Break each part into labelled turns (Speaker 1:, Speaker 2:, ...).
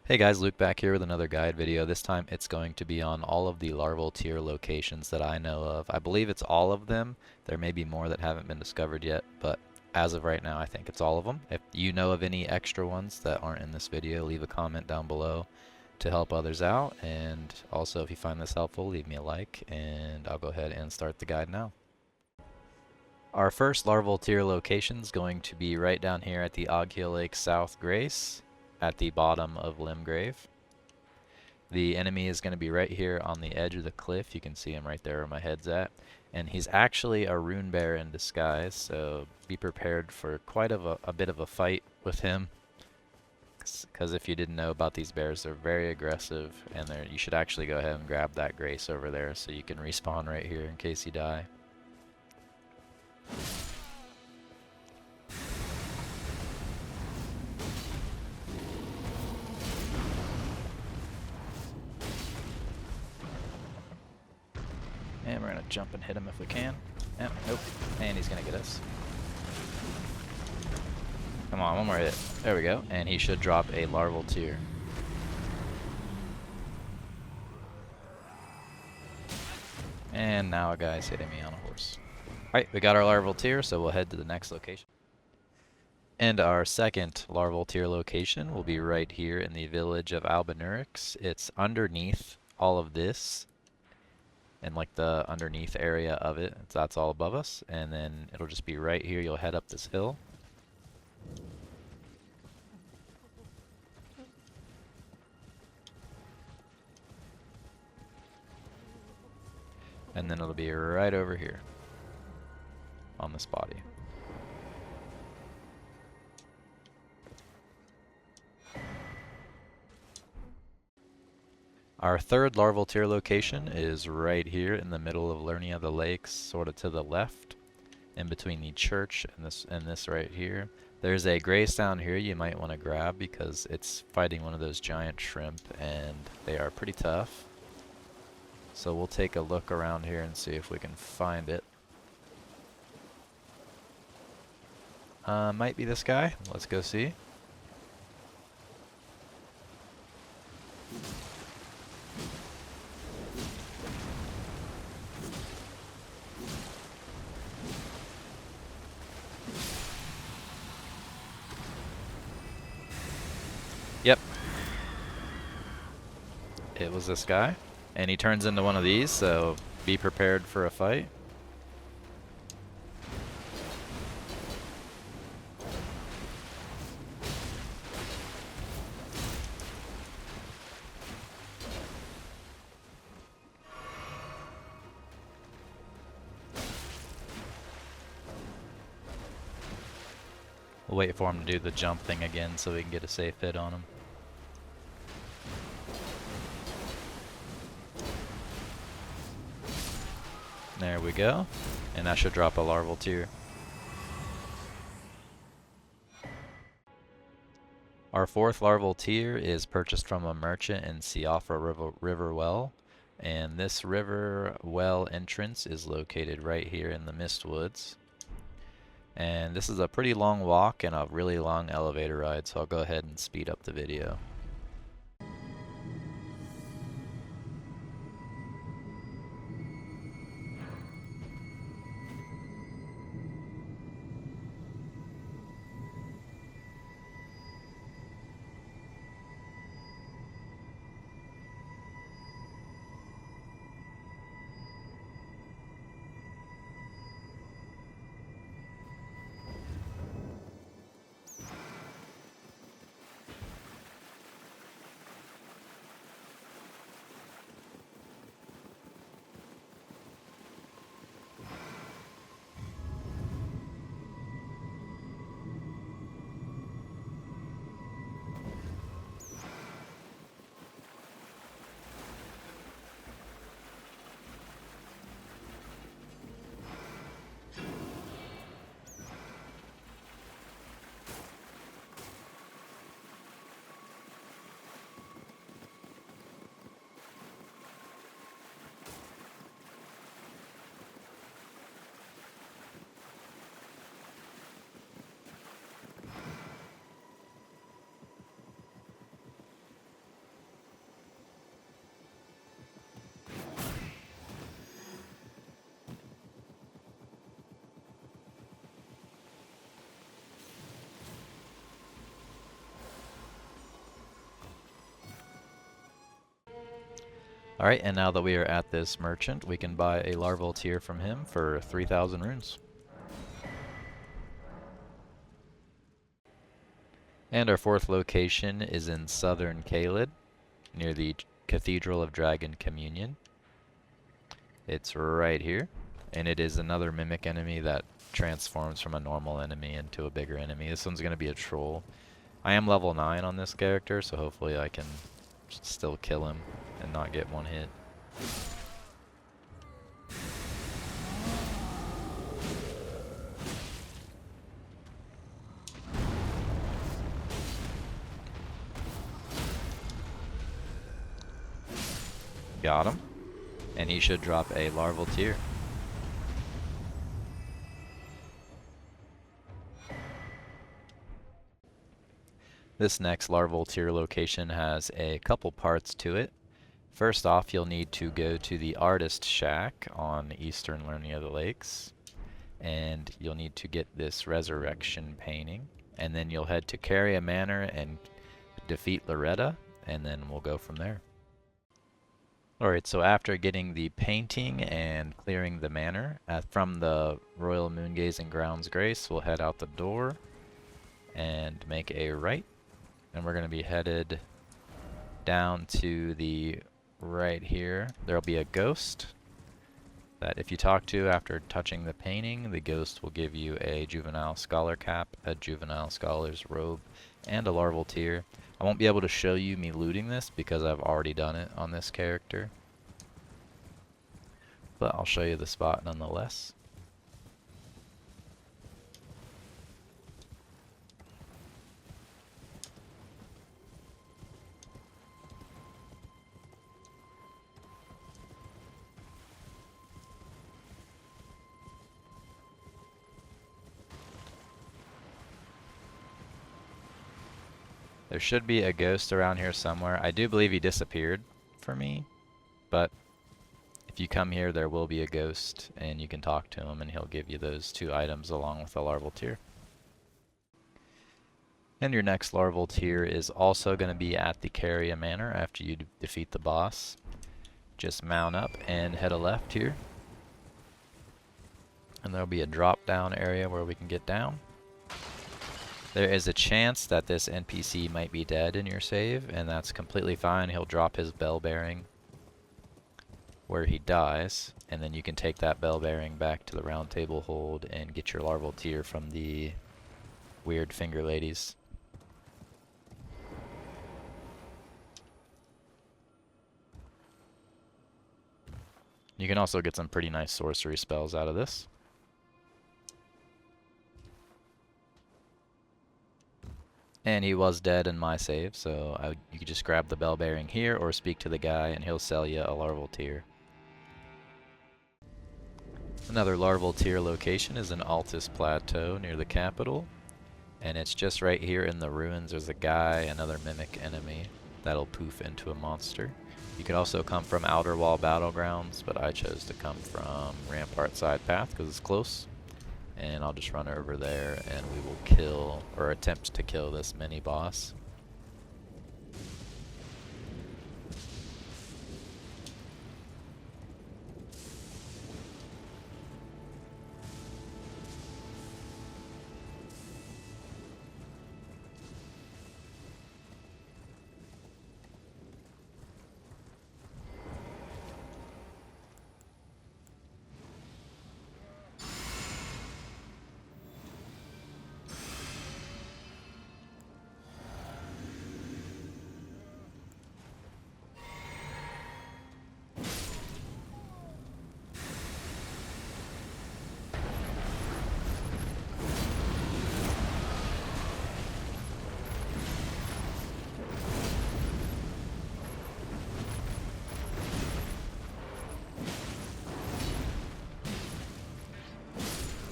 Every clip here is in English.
Speaker 1: Hey guys, Luke back here with another guide video. This time it's going to be on all of the Larval Tear locations that I know of. I believe it's all of them. There may be more that haven't been discovered yet, but as of right now I think it's all of them. If you know of any extra ones that aren't in this video, leave a comment down below to help others out. And also if you find this helpful, leave me a like and I'll go ahead and start the guide now. Our first Larval Tear location is going to be right down here at the Ogheel Lake South Grace, at the bottom of Limgrave. The enemy is going to be right here on the edge of the cliff. You can see him right there where my head's at. And he's actually a Runebear in disguise, so be prepared for quite a bit of a fight with him. Because if you didn't know about these bears, they're very aggressive, and you should actually go ahead and grab that grace over there so you can respawn right here in case you die. And we're going to jump and hit him if we can. Yep, nope. And he's going to get us. Come on, one more hit. There we go. And he should drop a Larval Tear. And now a guy's hitting me on a horse. Alright, we got our Larval Tear, so we'll head to the next location. And our second Larval Tear location will be right here in the village of Albinaurics. It's underneath all of this, and like the underneath area of it. That's all above us, and then it'll just be right here. You'll head up this hill. And then it'll be right over here on this body. Our third Larval Tear location is right here in the middle of Luirnia the lakes, sort of to the left, in between the church and this right here. There's a grace down here you might want to grab because it's fighting one of those giant shrimp, and they are pretty tough. So we'll take a look around here and see if we can find it. Might be this guy. Let's go see. Yep. It was this guy. And he turns into one of these, so be prepared for a fight. We'll wait for him to do the jump thing again so we can get a safe hit on him. There we go. And that should drop a Larval Tear. Our fourth Larval Tear is purchased from a merchant in Siofra River Well. And this river well entrance is located right here in the Mistwoods. And this is a pretty long walk and a really long elevator ride, so I'll go ahead and speed up the video. Alright, and now that we are at this merchant, we can buy a Larval Tear from him for 3,000 runes. And our fourth location is in southern Caelid, near the Cathedral of Dragon Communion. It's right here, and it is another mimic enemy that transforms from a normal enemy into a bigger enemy. This one's going to be a troll. I am level 9 on this character, so hopefully I can still kill him and not get one hit. Got him. And he should drop a Larval Tear. This next Larval Tear location has a couple parts to it. First off, you'll need to go to the Artist Shack on eastern Luirnia of the Lakes, and you'll need to get this Resurrection painting, and then you'll head to Caria Manor and defeat Loretta, and then we'll go from there. Alright, so after getting the painting and clearing the manor from the Royal Moongazing Grounds Grace, we'll head out the door and make a right, and we're going to be headed down to the right here. There'll be a ghost that if you talk to after touching the painting, the ghost will give you a Juvenile Scholar cap, a Juvenile Scholar's robe, and a Larval Tear. I won't be able to show you me looting this because I've already done it on this character, but I'll show you the spot nonetheless. There should be a ghost around here somewhere. I do believe he disappeared for me, but if you come here there will be a ghost and you can talk to him and he'll give you those two items along with the Larval Tear. And your next Larval Tear is also going to be at the Caria Manor after you defeat the boss. Just mount up and head a left here. And there'll be a drop down area where we can get down. There is a chance that this NPC might be dead in your save, and that's completely fine. He'll drop his bell bearing where he dies, and then you can take that bell bearing back to the round table hold and get your Larval Tear from the weird finger ladies. You can also get some pretty nice sorcery spells out of this. And he was dead in my save, so you could just grab the bell bearing here or speak to the guy and he'll sell you a Larval Tear. Another Larval Tear location is in Altus Plateau near the capital, and it's just right here in the ruins. There's a guy, another mimic enemy, that'll poof into a monster. You could also come from Outer Wall Battlegrounds, but I chose to come from Rampartside Path because it's close. And I'll just run over there and we will kill, or attempt to kill, this mini boss.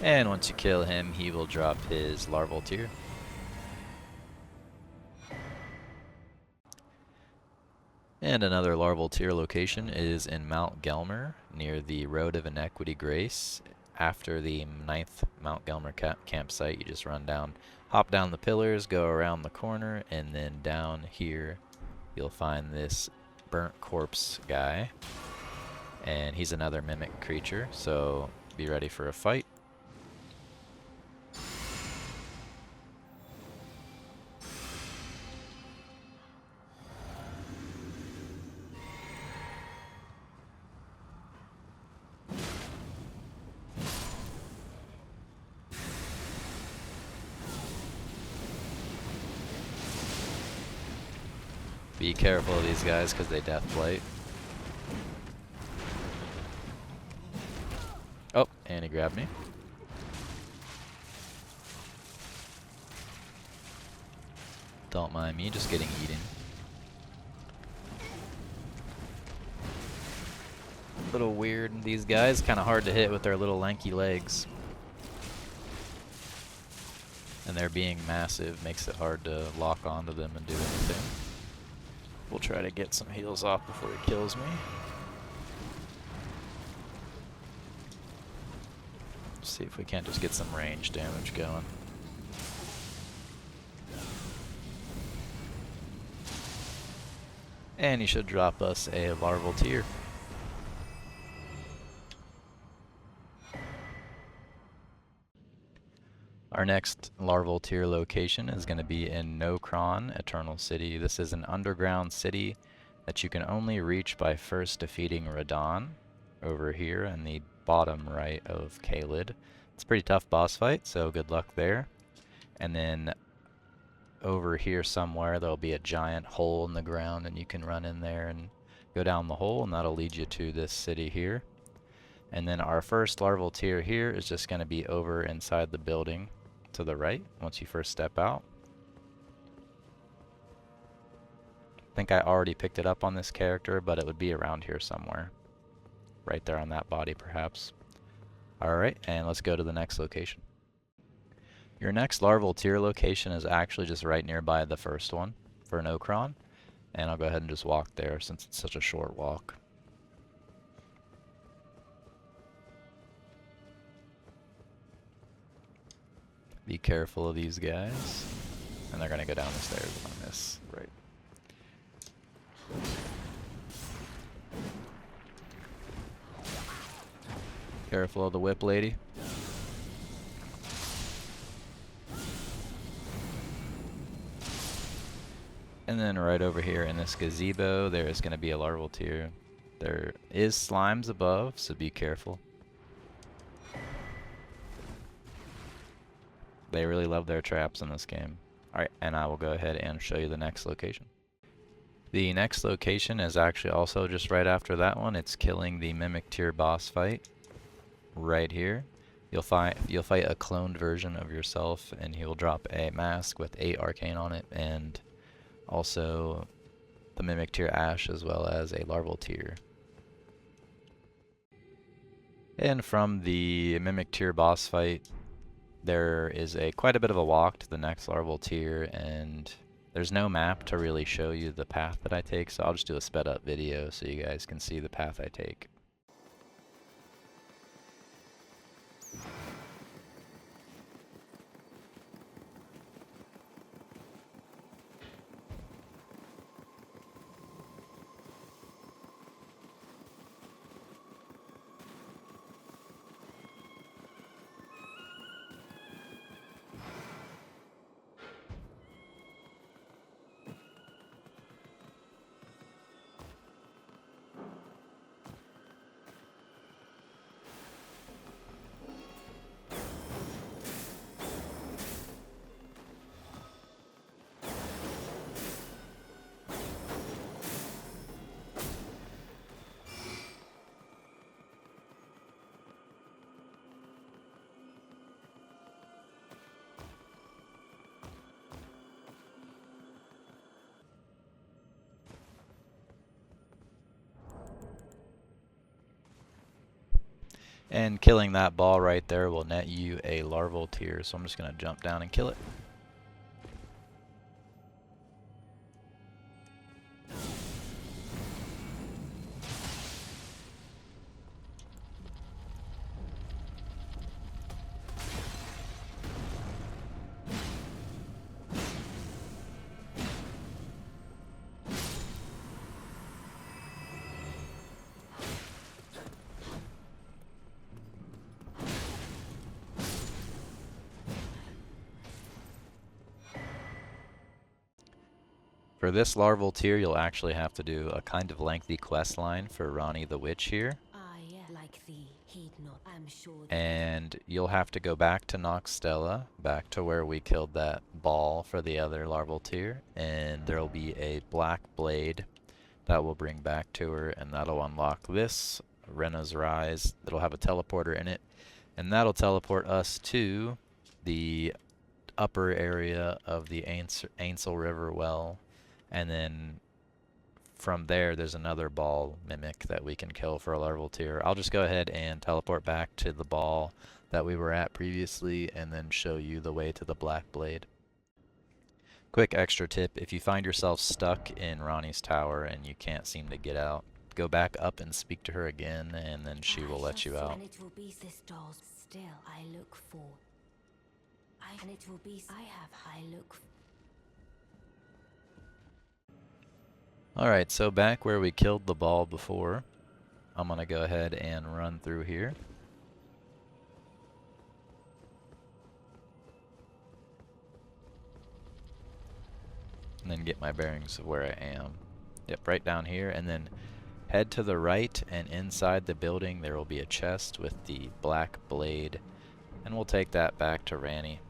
Speaker 1: And once you kill him, he will drop his Larval Tear. And another Larval Tear location is in Mount Gelmir, near the Road of Antiquity Grace. After the 9th Mount Gelmir campsite, you just run down, hop down the pillars, go around the corner, and then down here you'll find this burnt corpse guy. And he's another mimic creature, so be ready for a fight. Be careful of these guys because they death blight. Oh, and he grabbed me. Don't mind me, just getting eaten. A little weird, these guys, kind of hard to hit with their little lanky legs. And they're being massive makes it hard to lock onto them and do anything. We'll try to get some heals off before he kills me. See if we can't just get some range damage going. And he should drop us a Larval Tear. Our next Larval Tear location is going to be in Nokron Eternal City. This is an underground city that you can only reach by first defeating Radahn over here in the bottom right of Caelid. It's a pretty tough boss fight, so good luck there. And then over here somewhere there'll be a giant hole in the ground, and you can run in there and go down the hole, and that'll lead you to this city here. And then our first Larval Tear here is just going to be over inside the building to the right once you first step out. I think I already picked it up on this character, but it would be around here somewhere. Right there on that body perhaps. Alright, and let's go to the next location. Your next Larval Tear location is actually just right nearby the first one for Nokron, and I'll go ahead and just walk there since it's such a short walk. Be careful of these guys. And they're going to go down the stairs if I miss. Right. Careful of the whip lady. And then right over here in this gazebo, there is going to be a Larval Tear. There is slimes above, so be careful. They really love their traps in this game. Alright, and I will go ahead and show you the next location. The next location is actually also just right after that one. It's killing the Mimic Tier boss fight. Right here. You'll fight a cloned version of yourself, and he will drop a mask with 8 arcane on it, and also the Mimic Tier Ash, as well as a Larval Tear. And from the Mimic Tier boss fight, there is quite a bit of a walk to the next Larval Tear, and there's no map to really show you the path that I take, so I'll just do a sped up video so you guys can see the path I take. And killing that ball right there will net you a Larval Tear, so I'm just going to jump down and kill it. For this Larval Tear, you'll actually have to do a kind of lengthy quest line for Ranni the Witch here. And you'll have to go back to Nokstella, back to where we killed that ball for the other Larval Tear, and there'll be a black blade that will bring back to her, and that'll unlock this, Renna's Rise. It'll have a teleporter in it, and that'll teleport us to the upper area of the Ainsel River well, and then from there there's another ball mimic that we can kill for a Larval Tear. I'll just go ahead and teleport back to the ball that we were at previously and then show you the way to the Black Blade. Quick extra tip, if you find yourself stuck in Ranni's tower and you can't seem to get out, go back up and speak to her again, and then she will let you out. Alright, so back where we killed the ball before, I'm going to go ahead and run through here. And then get my bearings of where I am. Yep, right down here, and then head to the right, and inside the building there will be a chest with the Black Blade, and we'll take that back to Ranni.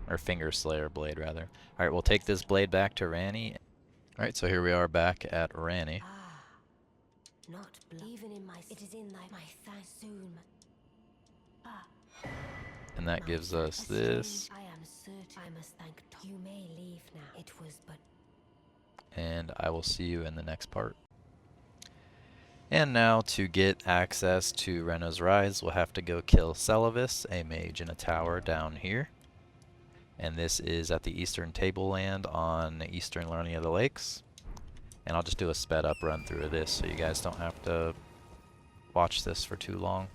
Speaker 1: Or Finger Slayer blade, rather. Alright, we'll take this blade back to Ranni. Alright, so here we are back at Ranni.
Speaker 2: Not even in my it is in my soon.
Speaker 1: And that gives us this.
Speaker 2: I am certain I must thank you may leave now. It was but
Speaker 1: And I will see you in the next part. And now to get access to Renna's Rise, we'll have to go kill Celavis, a mage in a tower down here. And this is at the eastern tableland on eastern Luirnia of the Lakes. And I'll just do a sped up run through of this so you guys don't have to watch this for too long.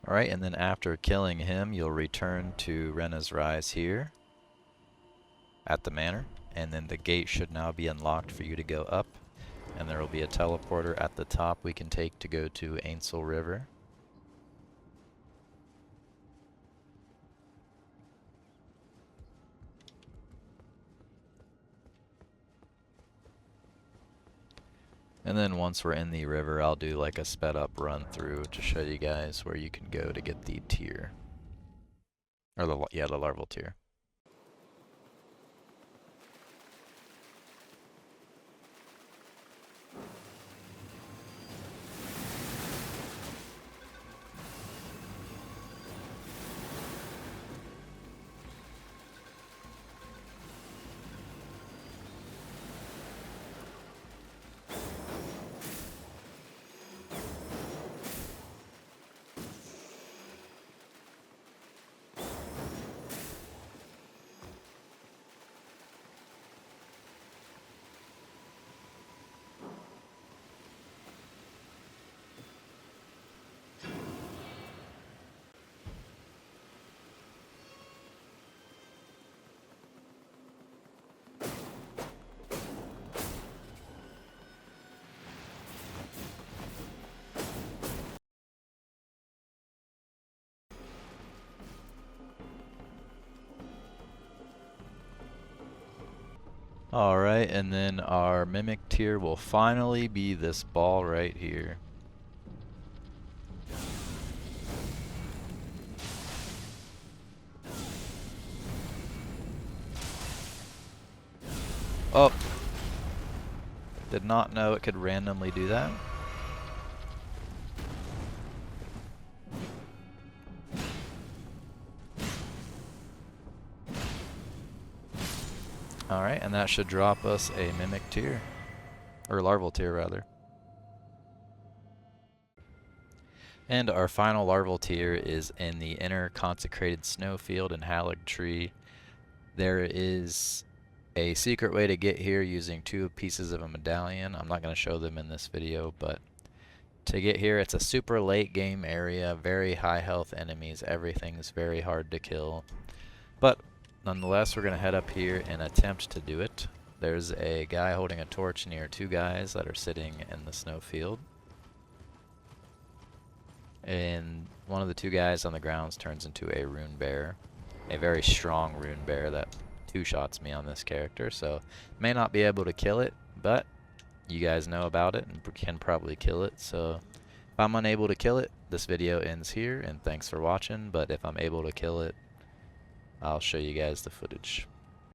Speaker 1: Alright, and then after killing him, you'll return to Renna's Rise here at the Manor, and then the gate should now be unlocked for you to go up, and there will be a teleporter at the top we can take to go to Ainsel River. And then once we're in the river, I'll do like a sped up run through to show you guys where you can go to get the tear. Or the Larval Tear. Alright, and then our Mimic tier will finally be this ball right here. Oh! Did not know it could randomly do that. Alright, and that should drop us a Mimic tier. Or Larval Tear, rather. And our final Larval Tear is in the inner Consecrated Snowfield in Haligtree. There is a secret way to get here using 2 pieces of a medallion. I'm not going to show them in this video, but to get here, it's a super late game area, very high health enemies, everything's very hard to kill. But nonetheless, we're going to head up here and attempt to do it. There's a guy holding a torch near 2 guys that are sitting in the snowfield. And one of the 2 guys on the grounds turns into a Runebear. A very strong Runebear that 2-shots me on this character, so may not be able to kill it, but you guys know about it and can probably kill it. So if I'm unable to kill it, this video ends here, and thanks for watching. But if I'm able to kill it, I'll show you guys the footage.